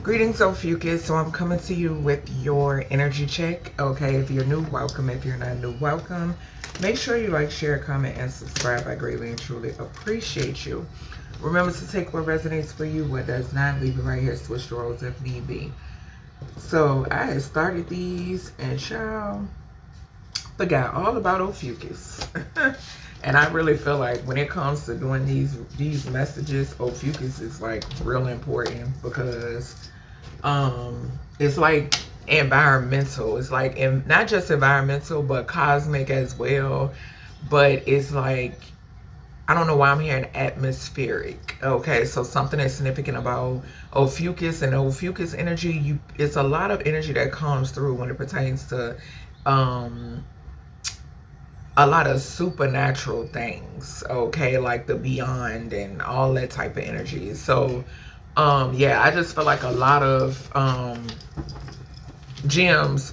Greetings, Ophiuchus. So I'm coming to you with your energy check. Okay, if you're new, welcome. If you're not new, welcome. Make sure you like, share, comment, and subscribe. I greatly and truly appreciate you. Remember to take what resonates for you, what does not. Leave it right here. Switch the roles if need be. So I had started these and child forgot all about Ophiuchus. And I really feel like when it comes to doing these messages, Ophiuchus is like real important because it's like environmental. It's like not just environmental but cosmic as well. But it's like, I don't know why I'm hearing atmospheric. Okay, so something that's significant about Ophiuchus and Ophiuchus energy. It's a lot of energy that comes through when it pertains to a lot of supernatural things, okay, like the beyond and all that type of energy. So yeah, I just feel like a lot of gems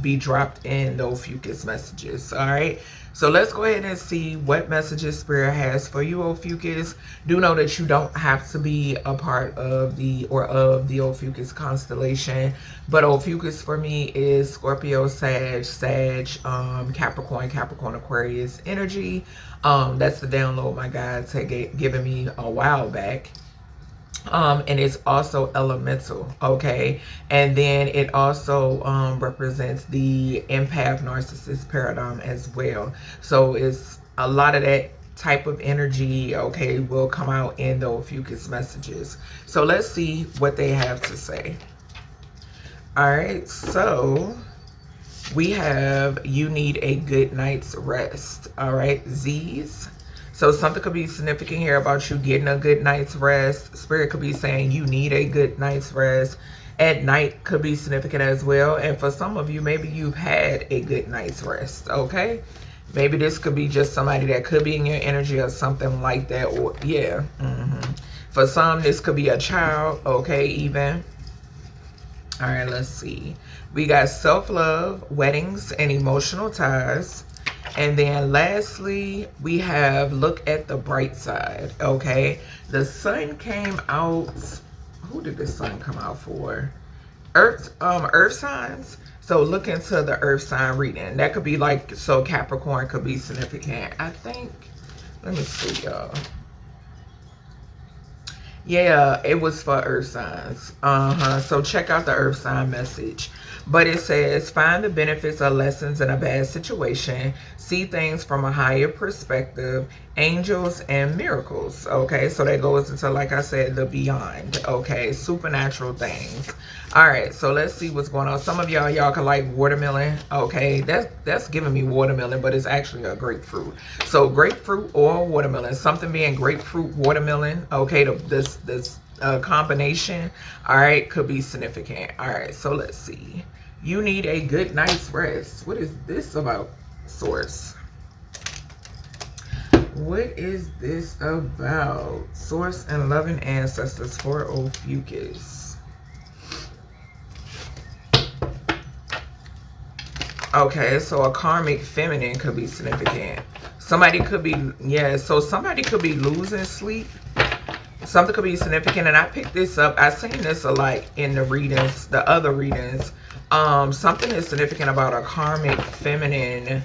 be dropped in the Ophiuchus messages. All right, so let's go ahead and see what messages Spirit has for you, Ophiuchus. Do know that you don't have to be a part of the Ophiuchus constellation, but Ophiuchus for me is Scorpio, Sag, Capricorn, Aquarius energy. That's the download my guides had given me a while back. And it's also elemental, okay? And then it also represents the empath narcissist paradigm as well. So it's a lot of that type of energy, okay, will come out in the Ophiuchus messages. So let's see what they have to say. All right, so we have, you need a good night's rest. All right, Z's. So something could be significant here about you getting a good night's rest. Spirit could be saying you need a good night's rest. At night could be significant as well. And for some of you, maybe you've had a good night's rest, okay? Maybe this could be just somebody that could be in your energy or something like that. Or yeah. For some, this could be a child, okay, even. All right, let's see. We got self-love, weddings, and emotional ties. And then lastly, we have look at the bright side, okay? The sun came out. Who did the sun come out for? Earth signs. So look into the earth sign reading. That could be like, so Capricorn could be significant. I think, let me see, y'all. Yeah, it was for earth signs. So check out the earth sign message. But it says, find the benefits or lessons in a bad situation. See things from a higher perspective. Angels and miracles. Okay, so that goes into, like I said, the beyond. Okay, supernatural things. All right, so let's see what's going on. Some of y'all can like watermelon. Okay, that's giving me watermelon, but it's actually a grapefruit. So grapefruit or watermelon. Something being grapefruit, watermelon. Okay, this combination, all right, could be significant. All right, so let's see. You need a good night's rest. What is this about, Source? What is this about? Source and loving ancestors for Ophiuchus. Okay, so a karmic feminine could be significant. Somebody could be, yeah, so somebody could be losing sleep. Something could be significant, and I picked this up. I've seen this a lot in the readings, the other readings. Something is significant about a karmic feminine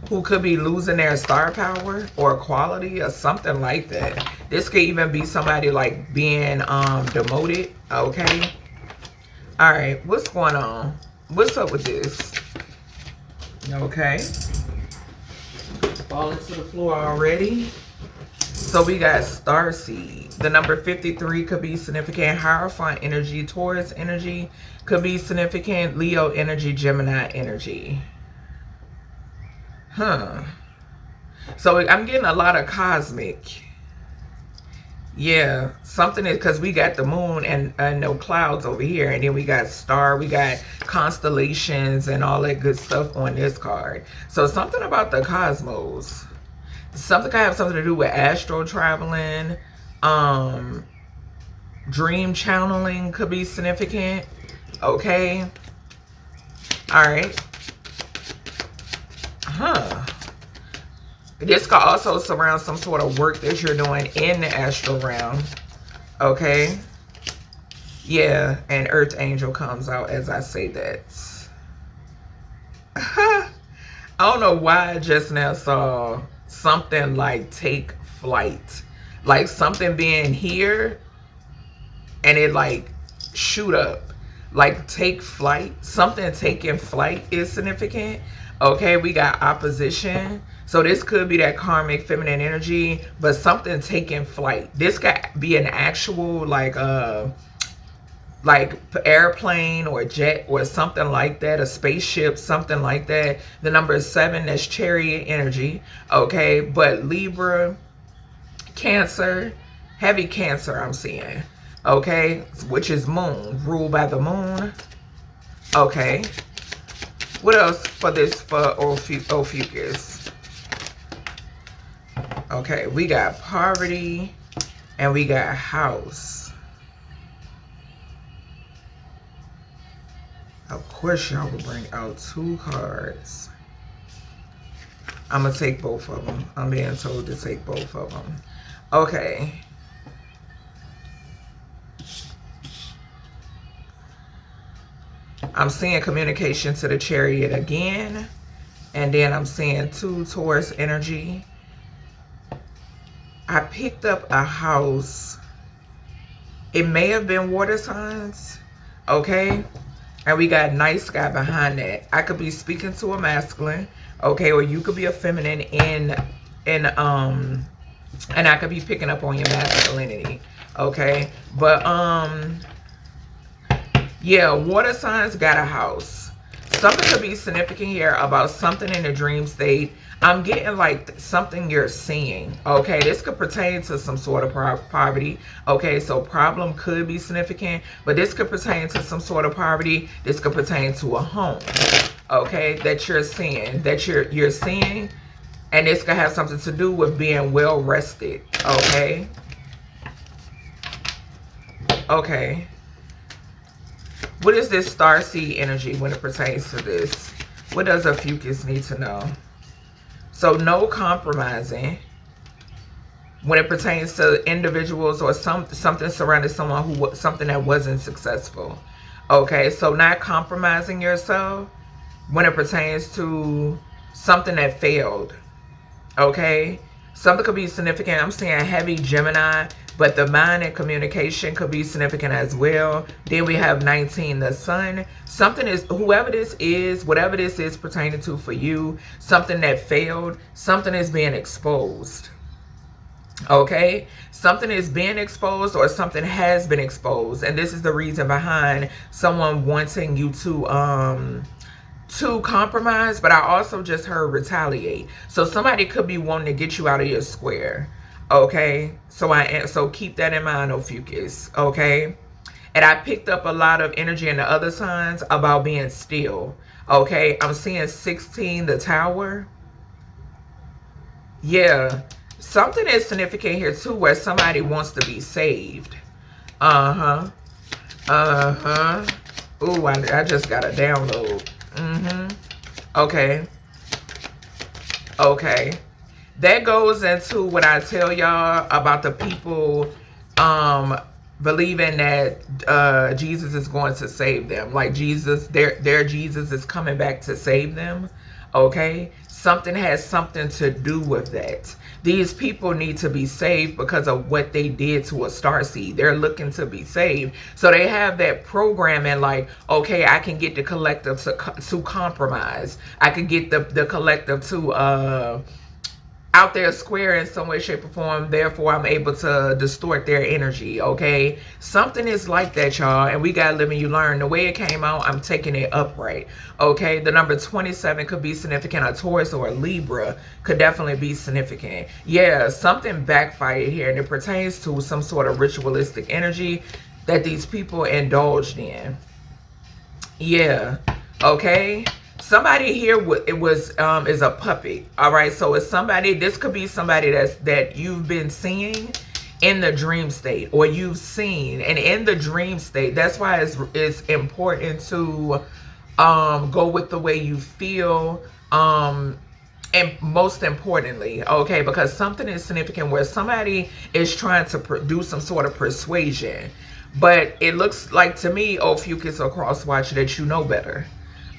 who could be losing their star power or quality or something like that. This could even be somebody like being demoted, okay? All right, what's going on? What's up with this? Okay. Falling to the floor already. So we got Starseed. The number 53 could be significant. Hierophant energy, Taurus energy could be significant. Leo energy, Gemini energy. So I'm getting a lot of cosmic. Yeah, something is, because we got the moon and no clouds over here, and then we got star, we got constellations and all that good stuff on this card. So something about the cosmos. Something could have something to do with astro traveling. Dream channeling could be significant. Okay. All right. This could also surround some sort of work that you're doing in the astral realm. Okay. Yeah, and Earth Angel comes out as I say that. I don't know why I just now saw something like take flight. Like something being here and it like shoot up. Like take flight. Something taking flight is significant. Okay, we got opposition. So this could be that karmic feminine energy, but something taking flight. This could be an actual like airplane or jet or something like that, a spaceship, something like that. The number 7, that's chariot energy. Okay, but Libra, Cancer, heavy Cancer I'm seeing. Okay, which is moon, ruled by the moon. Okay, what else for this for Ophiuchus? Okay, we got poverty and we got house. Of course y'all will bring out 2 cards. I'm gonna take both of them. I'm being told to take both of them. Okay. I'm seeing communication to the chariot again. And then I'm seeing 2 Taurus energy. I picked up a house. It may have been water signs. Okay. And we got night sky behind that. I could be speaking to a masculine. Okay. Or you could be a feminine and I could be picking up on your masculinity. Okay. But yeah, water signs got a house. Something could be significant here about something in the dream state. I'm getting like something you're seeing. Okay, this could pertain to some sort of poverty. Okay, so problem could be significant, but this could pertain to some sort of poverty. This could pertain to a home. Okay, that you're seeing, you're seeing, and this could have something to do with being well rested. Okay. Okay. What is this starseed energy when it pertains to this? What does Ophiuchus need to know? So no compromising when it pertains to individuals or something surrounding someone something that wasn't successful. Okay, so not compromising yourself when it pertains to something that failed. Okay, something could be significant. I'm saying heavy Gemini, but the mind and communication could be significant as well. Then we have 19, the sun. Something is, whoever this is, whatever this is pertaining to for you, something that failed, something is being exposed. Okay, something is being exposed or something has been exposed. And this is the reason behind someone wanting you to compromise, but I also just heard retaliate. So somebody could be wanting to get you out of your square. Okay, so keep that in mind, Ophiuchus. Okay, and I picked up a lot of energy in the other signs about being still. Okay, I'm seeing 16, the tower. Yeah, something is significant here too, where somebody wants to be saved. Ooh, I just got a download. Okay. Okay. That goes into what I tell y'all about the people believing that Jesus is going to save them. Like Jesus, their Jesus is coming back to save them. Okay? Something has something to do with that. These people need to be saved because of what they did to a starseed. They're looking to be saved. So they have that programming like, okay, I can get the collective to compromise. I can get the collective to out there square in some way, shape, or form. Therefore, I'm able to distort their energy, okay? Something is like that, y'all, and we gotta live and you learn. The way it came out, I'm taking it upright, okay? The number 27 could be significant. A Taurus or a Libra could definitely be significant. Yeah, something backfired here, and it pertains to some sort of ritualistic energy that these people indulged in. Yeah, okay? Somebody here is a puppet. All right, so it's somebody. This could be somebody that you've been seeing in the dream state, or you've seen, and in the dream state. That's why it's important to go with the way you feel. And most importantly, okay, because something is significant where somebody is trying to do some sort of persuasion. But it looks like to me, Ophiuchus or Crosswatch, that you know better.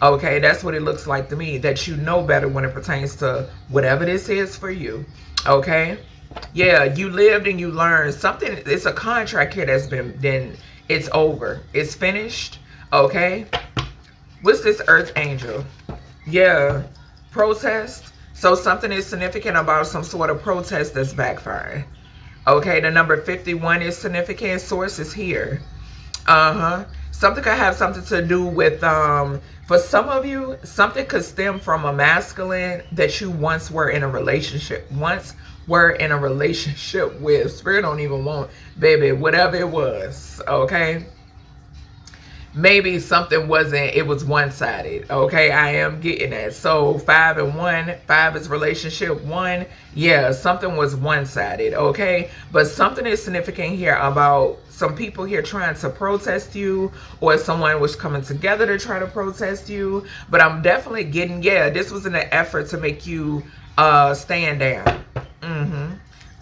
Okay, that's what it looks like to me, that you know better when it pertains to whatever this is for you. Okay, yeah, you lived and you learned something. It's a contract here that's been it's over, it's finished. Okay, what's this Earth Angel? Yeah, protest. So something is significant about some sort of protest that's backfiring. Okay, the number 51 is significant. Source is here. Something could have something to do with, for some of you, something could stem from a masculine that you once were in a relationship with. Spirit don't even want, baby, whatever it was, okay? Maybe something wasn't, it was one-sided. Okay, I am getting that. So 5 and 1, 5 is relationship, 1, yeah, something was one-sided. Okay, but something is significant here about some people here trying to protest you, or someone was coming together to try to protest you. But I'm definitely getting, yeah, this was in an effort to make you stand down.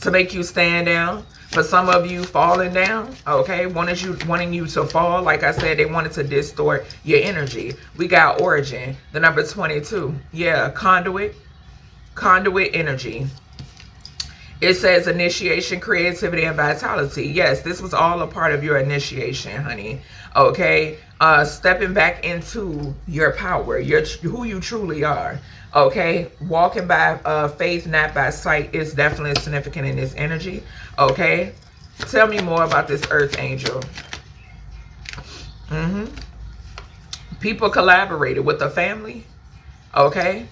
To make you stand down. For some of you, falling down, okay, wanting you to fall. Like I said, they wanted to distort your energy. We got origin, the number 22. Yeah, conduit energy. It says initiation, creativity, and vitality. Yes, this was all a part of your initiation, honey. Okay, stepping back into your power, who you truly are. Okay, walking by faith, not by sight, is definitely significant in this energy. Okay, tell me more about this Earth Angel. People collaborated with a family. Okay,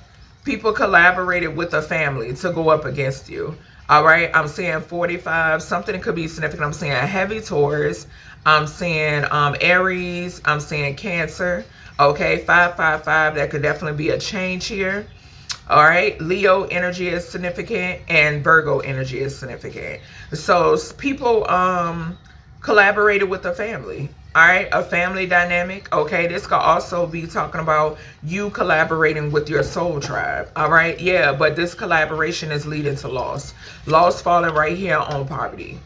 people collaborated with a family to go up against you. All right, I'm seeing 45. Something could be significant. I'm seeing heavy Taurus. I'm seeing Aries. I'm seeing Cancer. Okay, 555. That could definitely be a change here. All right, Leo energy is significant and Virgo energy is significant. So people collaborated with a family. All right, a family dynamic. Okay, this could also be talking about you collaborating with your soul tribe. All right, yeah, but this collaboration is leading to loss. Loss falling right here on poverty.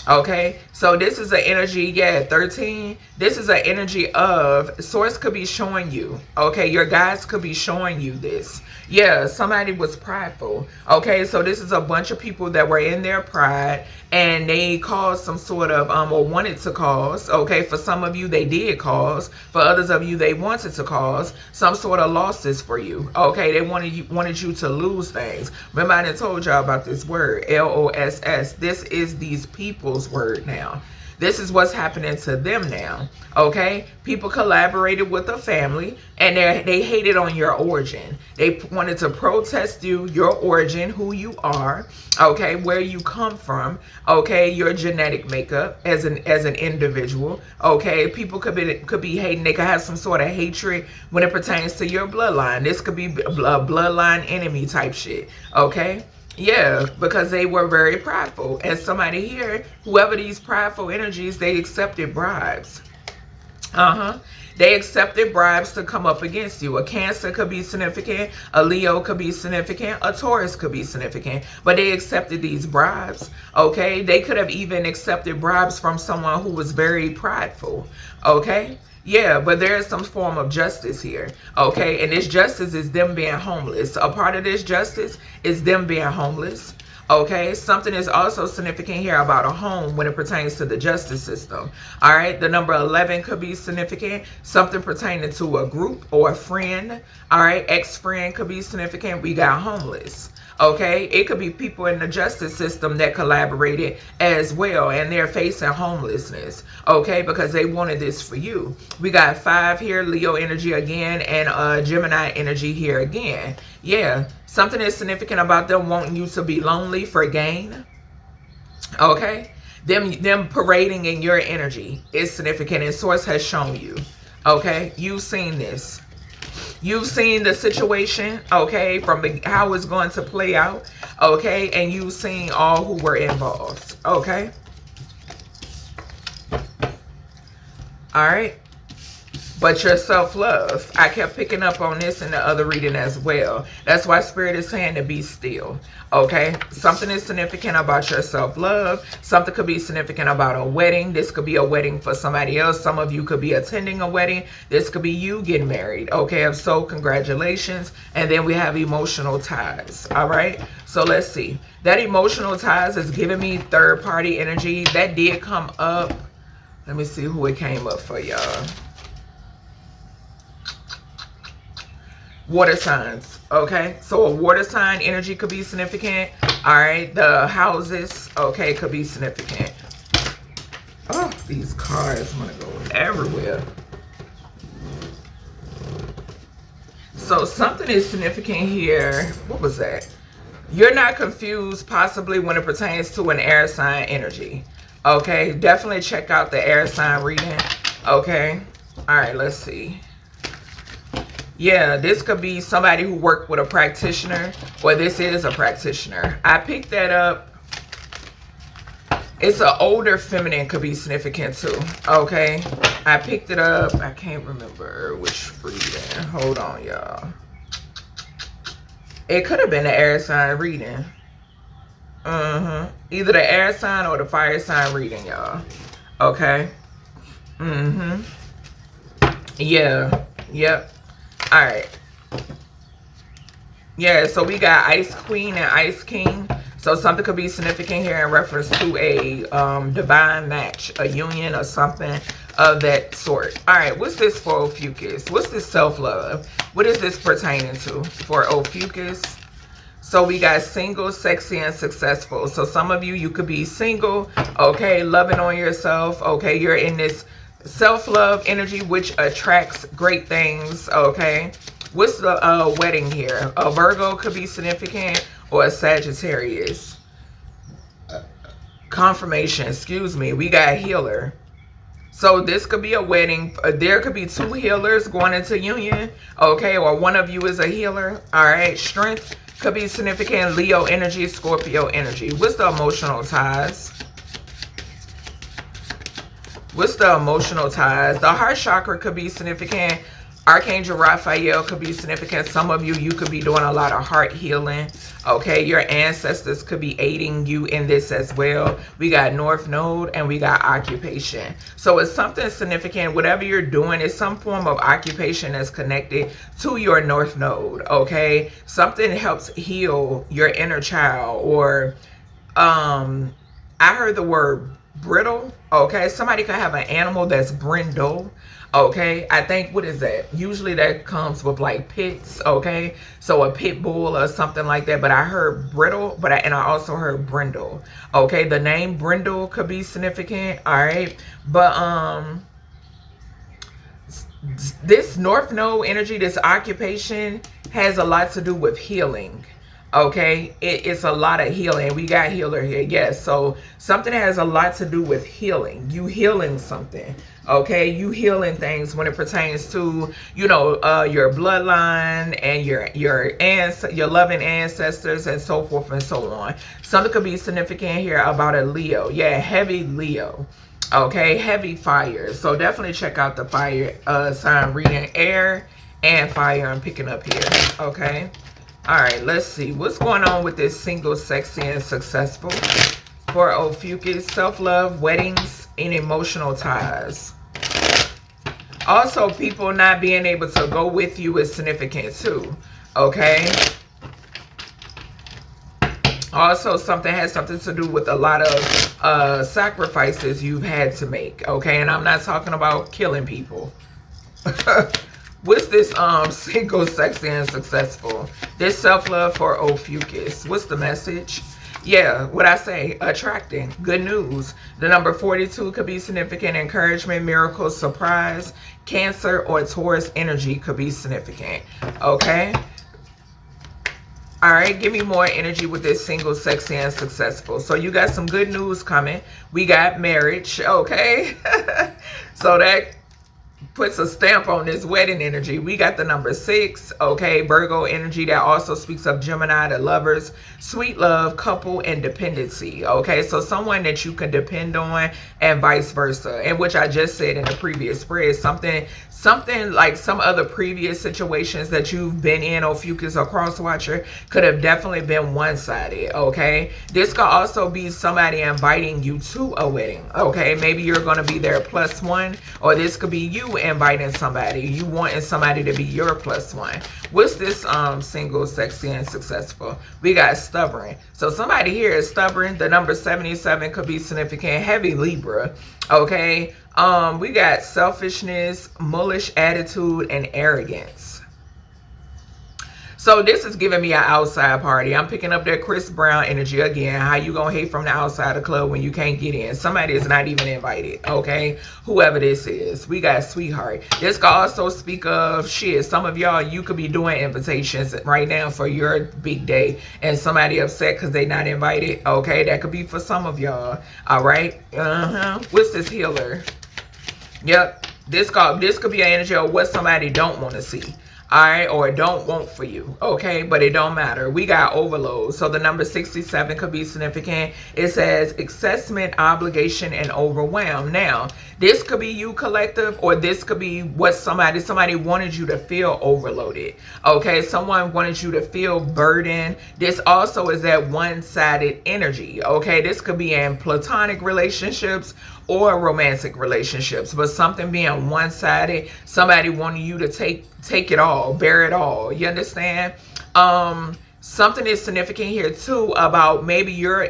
Okay, so this is an energy, yeah, 13. This is an energy of, source could be showing you, okay, your guides could be showing you this. Yeah, somebody was prideful. Okay, so this is a bunch of people that were in their pride and they caused some sort of, or wanted to cause, okay, for some of you they did cause, for others of you they wanted to cause some sort of losses for you. Okay, they wanted you to lose things. Remember I done told y'all about this word, LOSS. This is these people's word now. This is what's happening to them now. Okay, people collaborated with a family and they hated on your origin. They wanted to protest you, your origin, who you are, okay, where you come from, okay, your genetic makeup as an individual. Okay, people could be hating. They could have some sort of hatred when it pertains to your bloodline. This could be a bloodline enemy type shit. Okay. Yeah, because they were very prideful. And somebody here, whoever these prideful energies, they accepted bribes. They accepted bribes to come up against you. A Cancer could be significant. A Leo could be significant. A Taurus could be significant. But they accepted these bribes. Okay? They could have even accepted bribes from someone who was very prideful. Okay? Yeah, but there is some form of justice here, okay? And this justice is them being homeless. A part of this justice is them being homeless, okay? Something is also significant here about a home when it pertains to the justice system, all right? The number 11 could be significant. Something pertaining to a group or a friend, all right? Ex-friend could be significant. We got homeless. Okay, it could be people in the justice system that collaborated as well, and they're facing homelessness, okay, because they wanted this for you. We got 5 here, Leo energy again, and Gemini energy here again. Yeah, something is significant about them wanting you to be lonely for gain. Okay, them parading in your energy is significant, and source has shown you. Okay, you've seen this. You've seen the situation, okay, from how it's going to play out, okay, and you've seen all who were involved, okay. All right. but your self-love. I kept picking up on this in the other reading as well. That's why Spirit is saying to be still. Okay, something is significant about your self-love. Something could be significant about a wedding. This could be a wedding for somebody else. Some of you could be attending a wedding. This could be you getting married. Okay, if so, congratulations. And then we have emotional ties. All right, so let's see. That emotional ties is giving me third-party energy. That did come up. Let me see who it came up for, y'all. Water signs. Okay, so a water sign energy could be significant. All right, the houses, okay, could be significant. Oh, these cards want to go everywhere. So something is significant here. What was that? You're not confused possibly when it pertains to an air sign energy. Okay, definitely check out the air sign reading. Okay, all right, let's see. Yeah, this could be somebody who worked with a practitioner, or this is a practitioner. I picked that up. It's an older feminine, could be significant too. Okay, I picked it up. I can't remember which reading. Hold on, y'all. It could have been the air sign reading. Either the air sign or the fire sign reading, y'all. Okay. Yeah. Yep. All right. Yeah, so we got Ice Queen and Ice King. So something could be significant here in reference to a divine match, a union or something of that sort. All right, what's this for Ophiuchus? What's this self-love? What is this pertaining to for Ophiuchus? So we got single, sexy, and successful. So some of you, you could be single, okay, loving on yourself, okay, you're in this self-love energy, which attracts great things, okay. What's the wedding here? A Virgo could be significant, or a Sagittarius. Confirmation, excuse me. We got healer. So this could be a wedding. There could be two healers going into union, okay, or one of you is a healer. All right, strength could be significant. Leo energy, Scorpio energy. What's the emotional ties? What's the emotional ties? The heart chakra could be significant. Archangel Raphael could be significant. Some of you, you could be doing a lot of heart healing. Okay, your ancestors could be aiding you in this as well. We got North Node and we got occupation. So it's something significant. Whatever you're doing is some form of occupation that's connected to your North Node. Okay, something helps heal your inner child. Or I heard the word brittle. Okay, somebody could have an animal that's brindle. Okay, I think, what is that? Usually that comes with like pits, okay? So a pit bull or something like that. But I heard brittle, and I also heard brindle. Okay, the name brindle could be significant, all right? But this North Node energy, this occupation, has a lot to do with healing. Okay, it's a lot of healing. We got healer here, yes. So something has a lot to do with healing. You healing something, okay? You healing things when it pertains to, you know, your bloodline and your loving ancestors and so forth and so on. Something could be significant here about a Leo. Yeah, heavy Leo. Okay, heavy fire. So definitely check out the fire sign reading, air and fire. I'm picking up here. Okay. All right, let's see. What's going on with this single, sexy, and successful for Ophiuchus? Self-love, weddings, and emotional ties. Also, people not being able to go with you is significant too. Okay. Also, something has something to do with a lot of sacrifices you've had to make. Okay, and I'm not talking about killing people. What's this single, sexy, and successful? This self-love for Ophiuchus. What's the message? Yeah, what I say, attracting, good news. The number 42 could be significant. Encouragement, miracles, surprise. Cancer or Taurus energy could be significant. Okay. All right, give me more energy with this single, sexy, and successful. So you got some good news coming. We got marriage. Okay. So that puts a stamp on this wedding energy. We got the number 6, okay, Virgo energy. That also speaks of Gemini, the lovers, sweet love, couple, and dependency. Okay, so someone that you can depend on and vice versa, and which I just said in the previous spread, something something like some other previous situations that you've been in, Ophiuchus or Crosswatcher, could have definitely been one-sided, okay? This could also be somebody inviting you to a wedding, okay? Maybe you're going to be their plus one, or this could be you inviting somebody, you wanting somebody to be your plus one. What's this single, sexy, and successful? We got stubborn. So somebody here is stubborn. The number 77 could be significant. Heavy Libra, okay? We got selfishness, mullish attitude, and arrogance. So this is giving me an outside party. I'm picking up that Chris Brown energy again. How you gonna hate from the outside of the club when you can't get in? Somebody is not even invited, okay? Whoever this is. We got sweetheart. This could also speak of shit. Some of y'all, you could be doing invitations right now for your big day, and somebody upset because they not invited, okay? That could be for some of y'all, all right? What's this healer? Yep, this could be an energy of what somebody don't want to see, all right, or don't want for you, okay? But it don't matter. We got overload. So the number 67 could be significant. It says accessment, obligation, and overwhelm. Now, this could be you, collective, or this could be what somebody wanted you to feel overloaded, okay? Someone wanted you to feel burdened. This also is that one-sided energy, okay? This could be in platonic relationships or romantic relationships, but something being one-sided, somebody wanting you to take it all, bear it all. You understand? Something is significant here too about maybe you're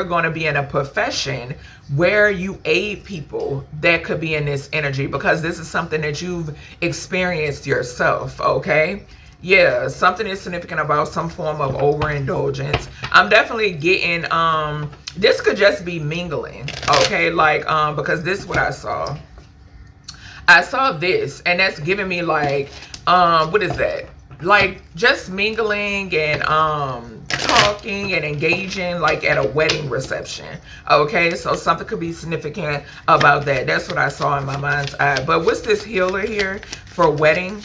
going to be in a profession where you aid people that could be in this energy, because this is something that you've experienced yourself, okay? Yeah, something is significant about some form of overindulgence. I'm definitely getting, this could just be mingling, okay? Like, because this is what I saw. I saw this, and that's giving me like, what is that? Like just mingling and talking and engaging like at a wedding reception, okay? So something could be significant about that. That's what I saw in my mind's eye. But what's this healer here for wedding?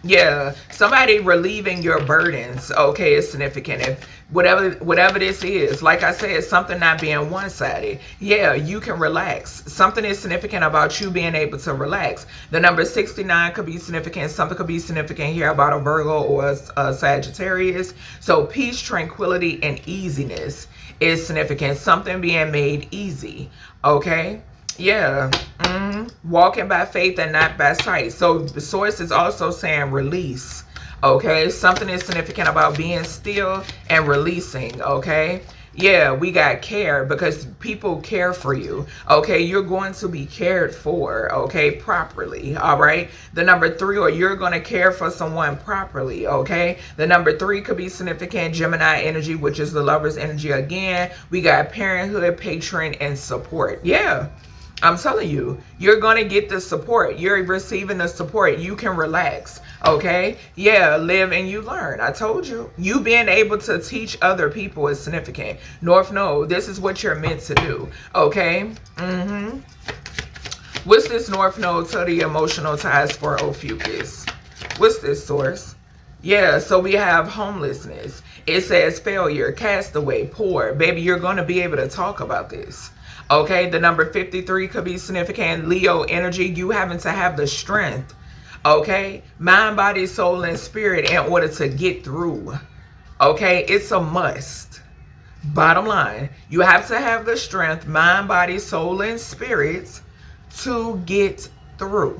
Yeah, somebody relieving your burdens, okay, is significant. If whatever this is, like I said, something not being one-sided. Yeah, you can relax. Something is significant about you being able to relax. The number 69 could be significant. Something could be significant here about a Virgo or a Sagittarius. So peace, tranquility, and easiness is significant. Something being made easy, okay? Yeah, walking by faith and not by sight. So the source is also saying release, okay? Something is significant about being still and releasing, okay? Yeah, we got care, because people care for you, okay? You're going to be cared for, okay, properly, all right? The number 3, or you're going to care for someone properly, okay? The number 3 could be significant. Gemini energy, which is the lover's energy again. We got parenthood, patron, and support. Yeah. I'm telling you, you're going to get the support. You're receiving the support. You can relax, okay? Yeah, live and you learn. I told you. You being able to teach other people is significant. North Node, this is what you're meant to do, okay? What's this North Node to the emotional ties for Ophiuchus? What's this source? Yeah, so we have homelessness. It says failure, castaway, poor. Baby, you're going to be able to talk about this. Okay, the number 53 could be significant. Leo energy, you having to have the strength, okay? Mind, body, soul, and spirit in order to get through, okay? It's a must. Bottom line, you have to have the strength, mind, body, soul, and spirit to get through,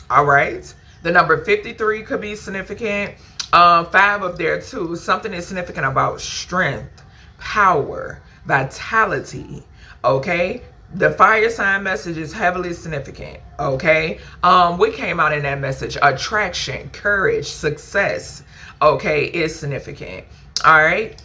all right? The number 53 could be significant. 5 up there too. Something is significant about strength, power, vitality. Okay, the fire sign message is heavily significant, okay? What came out in that message? Attraction, courage, success, okay, is significant, all right?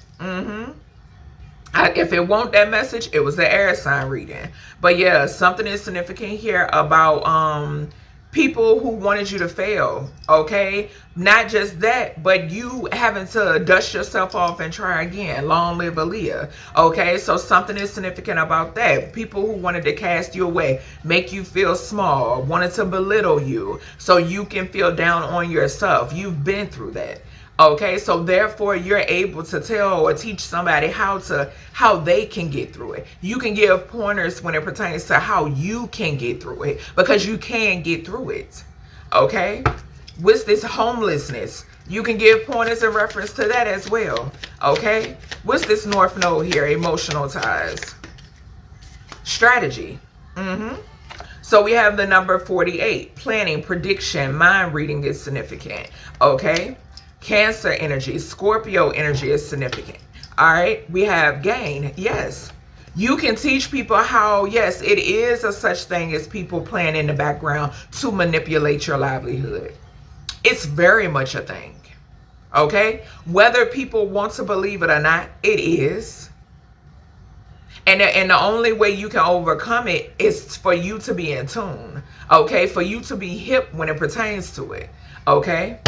If it won't that message, it was the air sign reading. But yeah, something is significant here about people who wanted you to fail, okay? Not just that, but you having to dust yourself off and try again. Long live Aaliyah, okay? So something is significant about that. People who wanted to cast you away, make you feel small, wanted to belittle you so you can feel down on yourself. You've been through that, Okay, so therefore you're able to tell or teach somebody how they can get through it. You can give pointers when it pertains to how you can get through it, because you can get through it. Okay, what's this homelessness? You can give pointers in reference to that as well. Okay, what's this North Node here? Emotional ties. Strategy. So we have the number 48. Planning, prediction, mind reading is significant. Okay. Cancer energy, Scorpio energy is significant. All right. We have gain. Yes. You can teach people how, yes, it is a such thing as people playing in the background to manipulate your livelihood. It's very much a thing. Okay. Whether people want to believe it or not, it is. And the only way you can overcome it is for you to be in tune. Okay. For you to be hip when it pertains to it. Okay.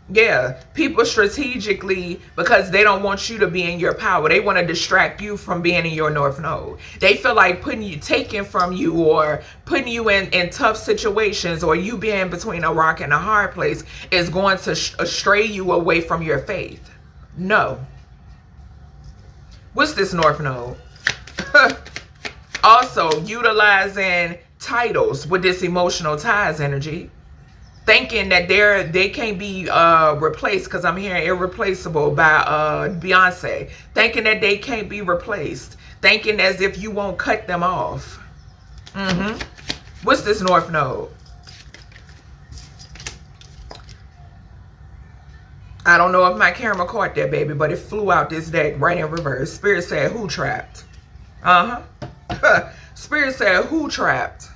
Yeah. People strategically, because they don't want you to be in your power, they want to distract you from being in your North Node. They feel like taking from you or putting you in tough situations, or you being between a rock and a hard place is going to stray you away from your faith. No. What's this North Node? Also, utilizing titles with this emotional ties energy, thinking that they can't be replaced, because I'm hearing irreplaceable by Beyonce. Thinking that they can't be replaced. Thinking as if you won't cut them off. What's this North Node? I don't know if my camera caught that, baby, but it flew out this deck right in reverse. Spirit said, who trapped? Spirit said, who trapped?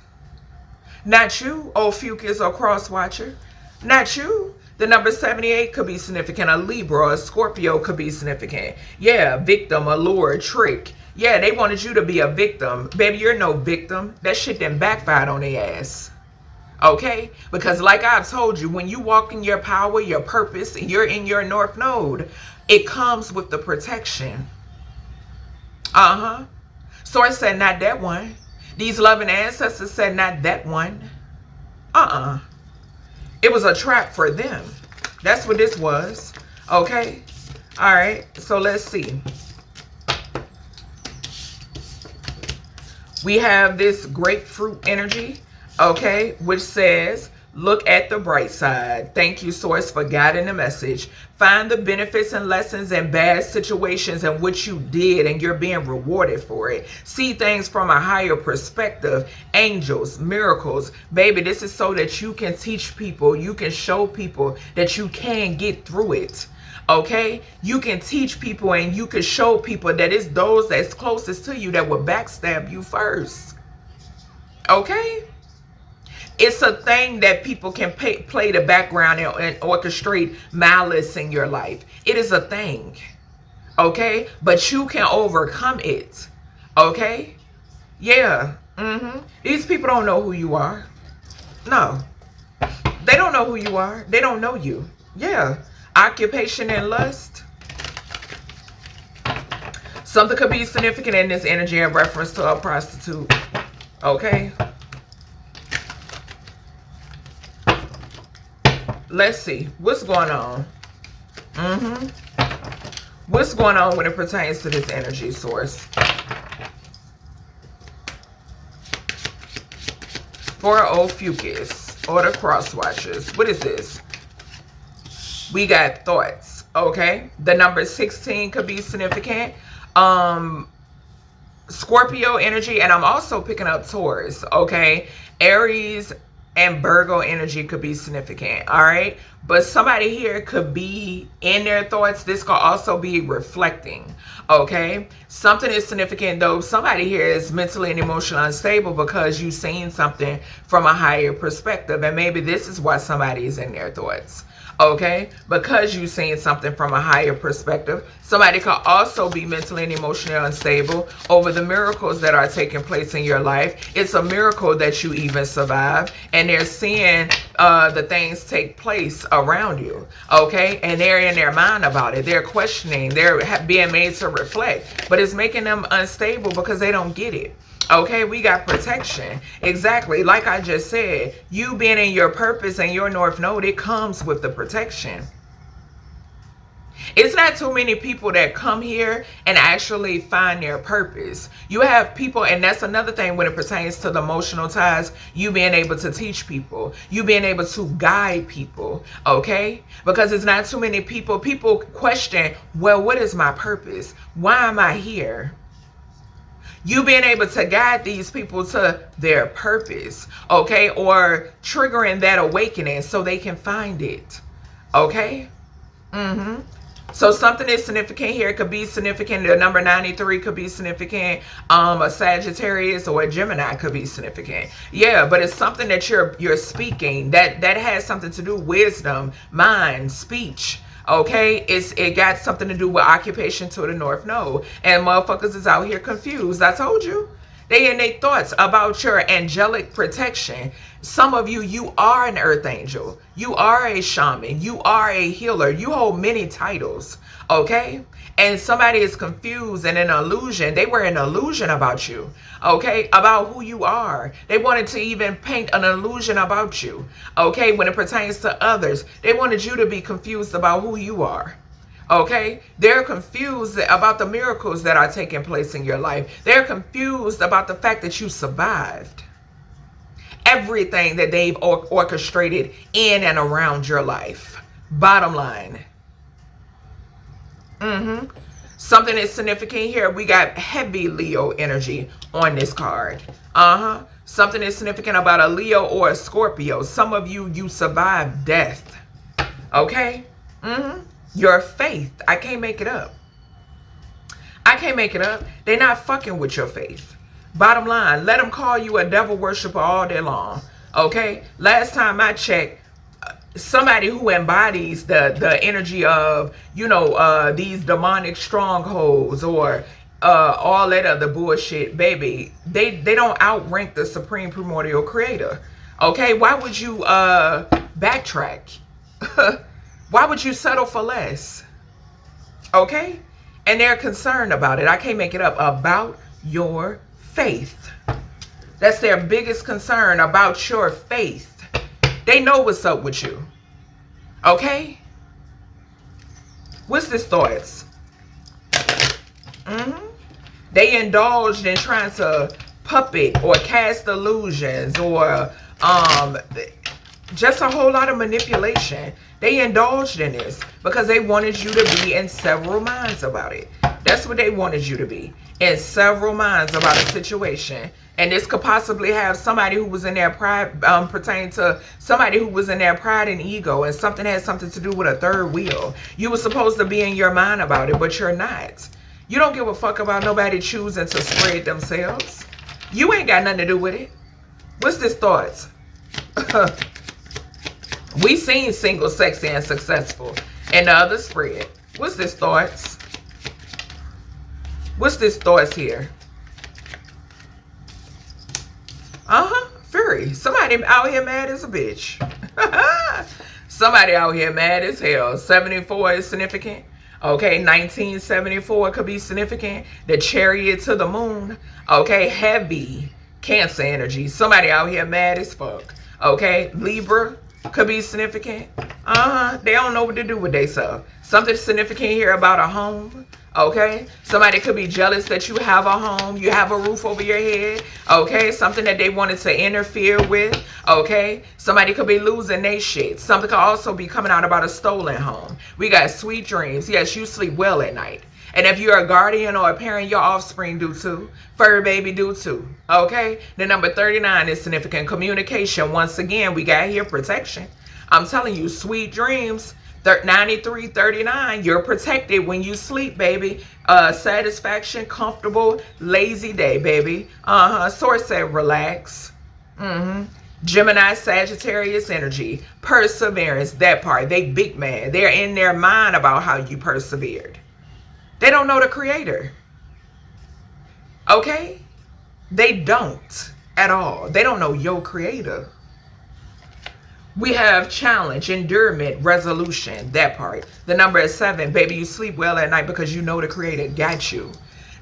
Not you, Ophiuchus or Cross Watcher. Not you. The number 78 could be significant. A Libra or a Scorpio could be significant. Yeah, victim, allure, trick. Yeah, they wanted you to be a victim. Baby, you're no victim. That shit then backfired on their ass. Okay? Because like I've told you, when you walk in your power, your purpose, and you're in your North Node, it comes with the protection. Source said, not that one. These loving ancestors said, not that one. It was a trap for them. That's what this was. Okay? All right. So let's see. We have this grapefruit energy, okay, which says, look at the bright side. Thank you, Source, for guiding the message. Find the benefits and lessons in bad situations and what you did, and you're being rewarded for it. See things from a higher perspective. Angels, miracles. Baby, this is so that you can teach people, you can show people that you can get through it. Okay? You can teach people and you can show people that it's those that's closest to you that will backstab you first. Okay? It's a thing that people can play the background and orchestrate malice in your life. It is a thing. Okay? But you can overcome it. Okay? Yeah. These people don't know who you are. No. They don't know who you are. They don't know you. Yeah. Occupation and lust. Something could be significant in this energy in reference to a prostitute. Okay? Let's see. What's going on? What's going on when it pertains to this energy source? For Ophiuchus or the cross watchers. What is this? We got thoughts. Okay. The number 16 could be significant. Scorpio energy. And I'm also picking up Taurus. Okay. Aries and Virgo energy could be significant. All right. But somebody here could be in their thoughts. This could also be reflecting. Okay. Something is significant though. Somebody here is mentally and emotionally unstable because you've seen something from a higher perspective. And maybe this is why somebody is in their thoughts. Okay, because you've seen something from a higher perspective. Somebody could also be mentally and emotionally unstable over the miracles that are taking place in your life. It's a miracle that you even survive, and they're seeing the things take place around you. Okay, and they're in their mind about it. They're questioning. They're being made to reflect, but it's making them unstable because they don't get it. Okay, we got protection. Exactly. Like I just said, you being in your purpose and your North Node, it comes with the protection. It's not too many people that come here and actually find their purpose. You have people, and that's another thing when it pertains to the emotional ties, you being able to teach people, you being able to guide people, okay? Because it's not too many people. People question, well, what is my purpose? Why am I here? You being able to guide these people to their purpose, okay? Or triggering that awakening so they can find it, okay? So something is significant here. It could be significant. The number 93 could be significant. A Sagittarius or a Gemini could be significant. Yeah, but it's something that you're speaking that has something to do with wisdom, mind, speech. Okay, it got something to do with occupation to the North Node. And motherfuckers is out here confused. I told you. They in their thoughts about your angelic protection. Some of you, you are an earth angel. You are a shaman. You are a healer. You hold many titles, okay? And somebody is confused and an illusion. They were an illusion about you, okay? About who you are. They wanted to even paint an illusion about you, okay? When it pertains to others, they wanted you to be confused about who you are. Okay, they're confused about the miracles that are taking place in your life. They're confused about the fact that you survived everything that they've orchestrated in and around your life. Bottom line. Something is significant here. We got heavy Leo energy on this card. Something is significant about a Leo or a Scorpio. Some of you, you survived death. Okay? Your faith. I can't make it up. I can't make it up. They're not fucking with your faith. Bottom line, let them call you a devil worshiper all day long. Okay? Last time I checked, somebody who embodies the energy of, you know, these demonic strongholds or all that other bullshit, baby, they don't outrank the supreme primordial creator. Okay? Why would you backtrack? Why would you settle for less? Okay? And they're concerned about it. I can't make it up. About your faith. That's their biggest concern, about your faith. They know what's up with you. Okay? What's this thoughts? They indulged in trying to puppet or cast illusions or just a whole lot of manipulation. They indulged in this because they wanted you to be in several minds about it. That's what they wanted you to be, in several minds about a situation. And this could possibly have somebody who was in their pride, pertain to somebody who was in their pride and ego, and something had something to do with a third wheel. You were supposed to be in your mind about it, but you're not. You don't give a fuck about nobody choosing to spread themselves. You ain't got nothing to do with it. What's this thoughts? We seen single, sexy, and successful, and the other spread. What's this thoughts? What's this thoughts here? Fury. Somebody out here mad as a bitch. Somebody out here mad as hell. 74 is significant. Okay, 1974 could be significant. The Chariot to the moon. Okay, heavy Cancer energy. Somebody out here mad as fuck. Okay, Libra could be significant. They don't know what to do with themselves. Something significant here about a home. Okay, somebody could be jealous that you have a home, you have a roof over your head. Okay, something that they wanted to interfere with. Okay, somebody could be losing their shit. Something could also be coming out about a stolen home. We got sweet dreams. Yes, you sleep well at night. And if you're a guardian or a parent, your offspring do too. Fur baby do too. Okay? The number 39 is significant. Communication. Once again, we got here protection. I'm telling you, sweet dreams. 93, 39. You're protected when you sleep, baby. Satisfaction, comfortable, lazy day, baby. Source said relax. Gemini, Sagittarius energy. Perseverance. That part. They big mad. They're in their mind about how you persevered. They don't know the creator. Okay? They don't at all. They don't know your creator. We have challenge, endurement, resolution. That part. The number is 7. Baby, you sleep well at night because you know the creator got you.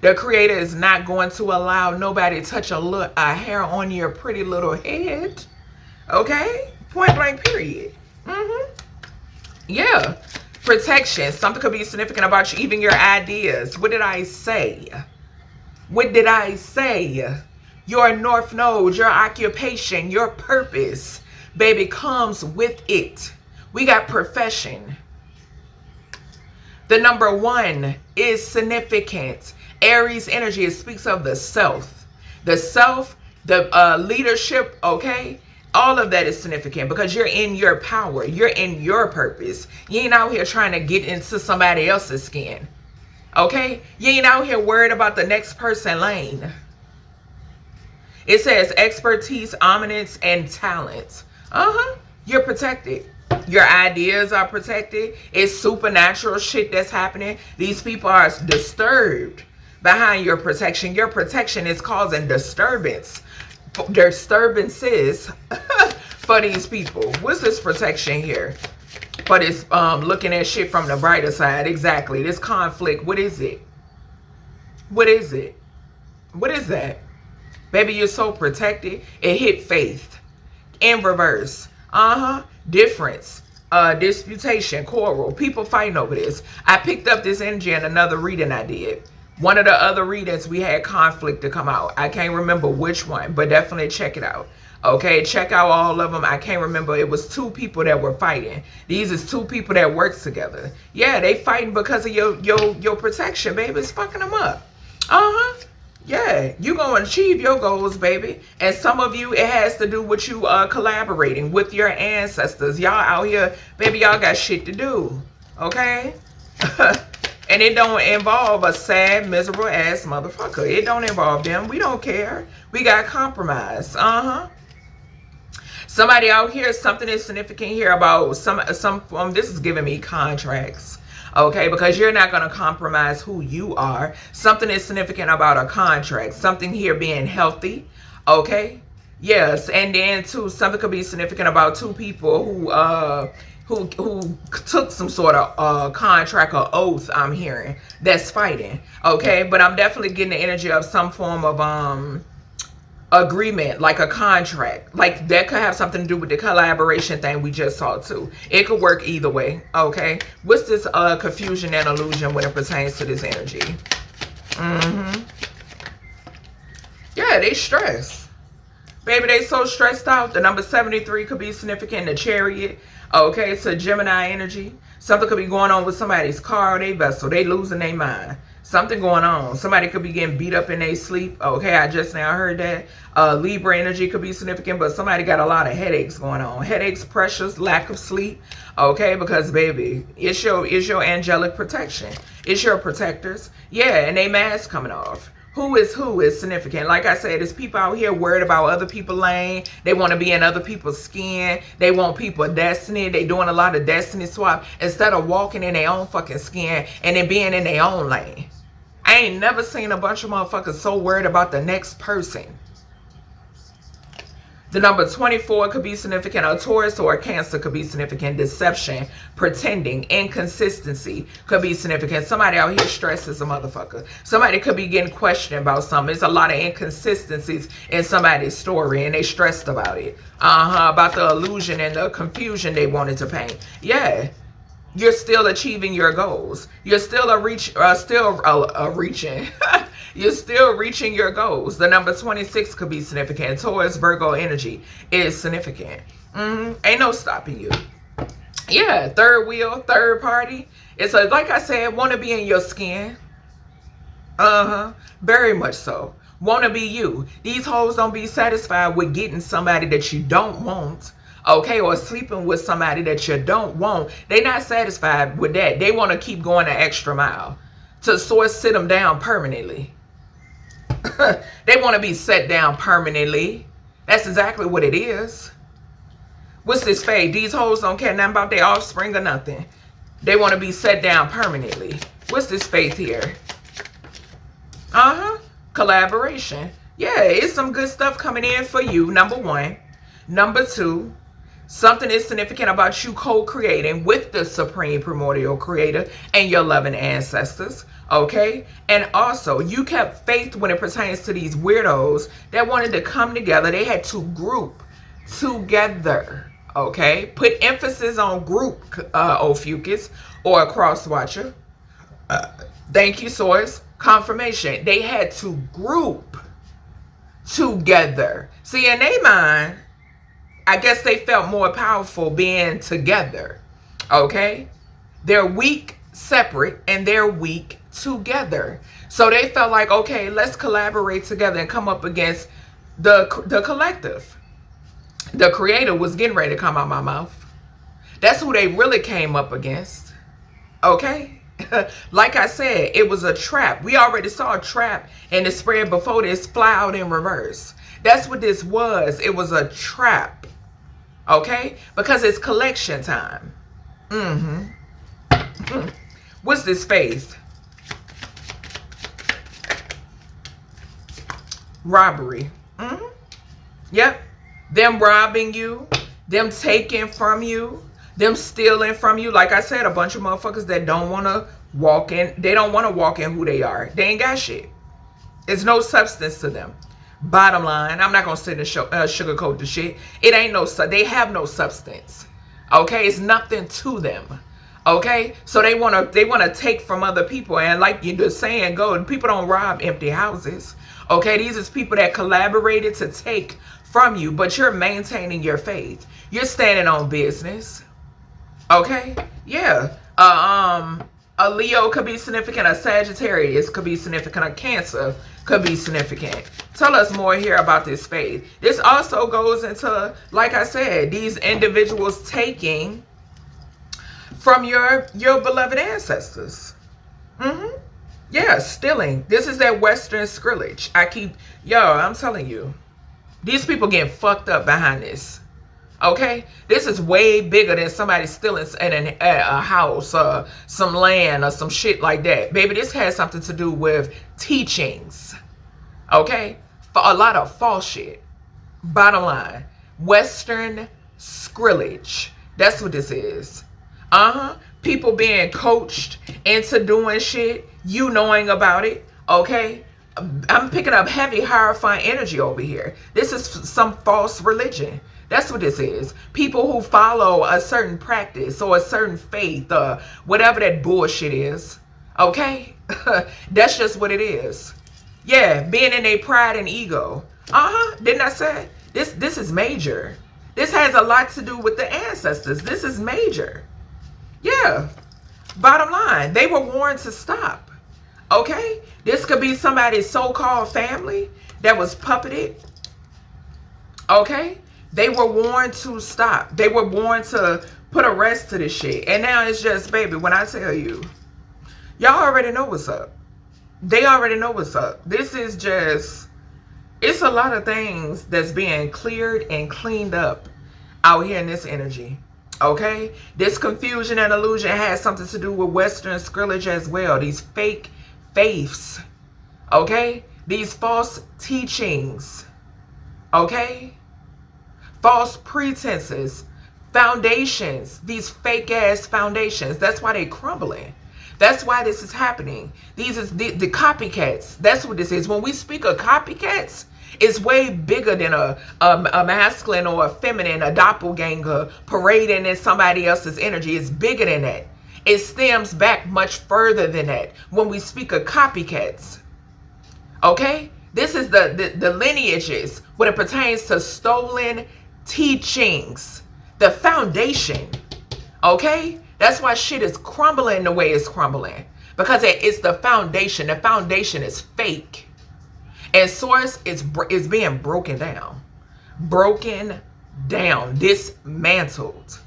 The creator is not going to allow nobody to touch a hair on your pretty little head. Okay? Point blank period. Yeah. Protection. Something could be significant about you, even your ideas. What did I say? What did I say? Your north node, your occupation, your purpose, baby, comes with it. We got profession. The number 1 is significant. Aries energy, it speaks of the self. The self, the leadership, okay? All of that is significant because you're in your power. You're in your purpose. You ain't out here trying to get into somebody else's skin. Okay? You ain't out here worried about the next person lane. It says expertise, eminence, and talent. You're protected. Your ideas are protected. It's supernatural shit that's happening. These people are disturbed behind your protection. Your protection is causing disturbances for these people. What's this protection here? But it's looking at shit from the brighter side. Exactly. This conflict. What is it? What is it? What is that? Baby, you're so protected. It hit faith. In reverse. Difference. Disputation. Quarrel. People fighting over this. I picked up this energy in another reading I did. One of the other readings, we had conflict to come out. I can't remember which one, but definitely check it out. Okay, check out all of them. I can't remember. It was 2 people that were fighting. These is 2 people that works together. Yeah, they fighting because of your protection, baby. It's fucking them up. Yeah, you gonna achieve your goals, baby. And some of you, it has to do with you collaborating with your ancestors. Y'all out here, baby, y'all got shit to do. Okay? And it don't involve a sad, miserable ass motherfucker. It don't involve them. We don't care. We got compromise. Somebody out here, something is significant here about some this is giving me contracts. Okay, because you're not going to compromise who you are. Something is significant about a contract. Something here being healthy. Okay. Yes, and then too, something could be significant about 2 people who took some sort of contract or oath, I'm hearing, that's fighting. Okay, but I'm definitely getting the energy of some form of agreement, like a contract. Like that could have something to do with the collaboration thing we just saw too. It could work either way. Okay, what's this confusion and illusion when it pertains to this energy? Yeah, they stressed. Baby, they so stressed out. The number 73 could be significant. The Chariot. Okay, it's a Gemini energy. Something could be going on with somebody's car or their vessel. They losing their mind. Something going on. Somebody could be getting beat up in their sleep. Okay, I just now heard that. Libra energy could be significant, but somebody got a lot of headaches going on. Headaches, pressures, lack of sleep. Okay, because baby, it's your angelic protection. It's your protectors. Yeah, and they mask coming off. Who is significant. Like I said, there's people out here worried about other people's lane. They want to be in other people's skin. They want people's destiny. They doing a lot of destiny swap instead of walking in their own fucking skin and then being in their own lane. I ain't never seen a bunch of motherfuckers so worried about the next person. The number 24 could be significant. A Taurus or a Cancer could be significant. Deception, pretending, inconsistency could be significant. Somebody out here stresses a motherfucker. Somebody could be getting questioned about something. There's a lot of inconsistencies in somebody's story and they stressed about it. About the illusion and the confusion they wanted to paint. Yeah. You're still achieving your goals. You're still reaching. You're still reaching your goals. The number 26 could be significant. Taurus, Virgo energy is significant. Ain't no stopping you. Yeah, third wheel, third party. It's like I said, want to be in your skin. Very much so. Want to be you. These hoes don't be satisfied with getting somebody that you don't want. Okay, or sleeping with somebody that you don't want. They're not satisfied with that. They want to keep going an extra mile to sort sit them down permanently. They want to be set down permanently. That's exactly what it is. What's this fade? These hoes don't care nothing about their offspring or nothing. They want to be set down permanently. What's this faith here? Collaboration. Yeah, it's some good stuff coming in for you, number 1. Number 2, something is significant about you co-creating with the supreme primordial creator and your loving ancestors. Okay, and also you kept faith when it pertains to these weirdos that wanted to come together. They had to group together. Okay, put emphasis on group, Ophiuchus, or a cross watcher. Thank you, source. Confirmation. They had to group together. See, in their mind, I guess they felt more powerful being together. Okay, they're weak separate and they're weak together. So they felt like, okay, let's collaborate together and come up against the collective. The creator was getting ready to come out my mouth. That's who they really came up against. Okay? Like I said, it was a trap. We already saw a trap in the spread before this, fly out in reverse. That's what this was. It was a trap. Okay? Because it's collection time. What's this faith? Robbery. Yep. Them robbing you, them taking from you, them stealing from you. Like I said, a bunch of motherfuckers that don't want to walk in. They don't want to walk in who they are. They ain't got shit. There's no substance to them. Bottom line, I'm not going to sit and sugarcoat the shit. It ain't no, they have no substance. Okay? It's nothing to them. Okay? So they want to take from other people. And like the saying goes, people don't rob empty houses. Okay? These is people that collaborated to take from you, but you're maintaining your faith. You're standing on business. Okay? Yeah. A Leo could be significant. A Sagittarius could be significant. A Cancer could be significant. Tell us more here about this faith. This also goes into, like I said, these individuals taking from your beloved ancestors. Yeah, stealing. This is that Western scrillage. I'm telling you. These people getting fucked up behind this. Okay? This is way bigger than somebody stealing in a house or some land or some shit like that. Baby, this has something to do with teachings. Okay? For a lot of false shit. Bottom line. Western scrillage. That's what this is. People being coached into doing shit. You knowing about it. Okay? I'm picking up heavy hierophant energy over here. This is some false religion. That's what this is. People who follow a certain practice or a certain faith or whatever that bullshit is. Okay? That's just what it is. Yeah, being in their pride and ego. Didn't I say? This is major. This has a lot to do with the ancestors. This is major. Yeah. Bottom line, they were warned to stop. Okay? This could be somebody's so-called family that was puppeted. Okay? They were warned to stop. They were warned to put a rest to this shit. And now it's just, baby, when I tell you, y'all already know what's up. They already know what's up. This is just, it's a lot of things that's being cleared and cleaned up out here in this energy. Okay? This confusion and illusion has something to do with Western scrillage as well. These fake faiths, okay? These false teachings, okay? False pretenses, foundations, these fake ass foundations. That's why they crumbling. That's why this is happening. These is the copycats. That's what this is. When we speak of copycats, it's way bigger than a masculine or a feminine, a doppelganger parading in somebody else's energy. It's bigger than that. It stems back much further than that when we speak of copycats. Okay? This is the lineages when it pertains to stolen teachings. The foundation. Okay? That's why shit is crumbling the way it's crumbling. Because it's the foundation. The foundation is fake. And source is being broken down. Broken down. Dismantled.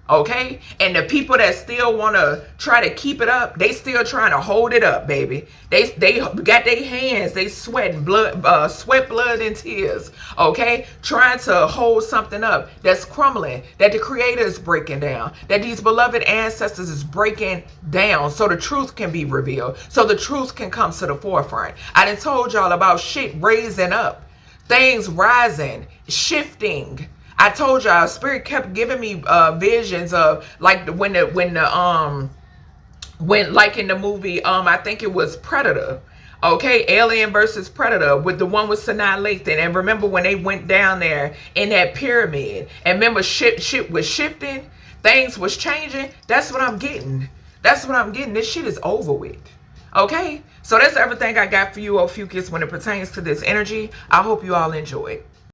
Okay? And the people that still want to try to keep it up, they still trying to hold it up, baby. They got their hands, they sweating blood, sweat, blood, and tears. Okay? Trying to hold something up that's crumbling, that the creator is breaking down, that these beloved ancestors is breaking down so the truth can be revealed, so the truth can come to the forefront. I done told y'all about shit raising up, things rising, shifting. I told y'all, spirit kept giving me visions of like when like in the movie, I think it was Predator. Okay, Alien versus Predator with the one with Sanaa Lathan. And remember when they went down there in that pyramid, and remember shit was shifting, things was changing. That's what I'm getting. That's what I'm getting. This shit is over with. Okay, so that's everything I got for you, Ophiuchus, when it pertains to this energy. I hope you all enjoy it.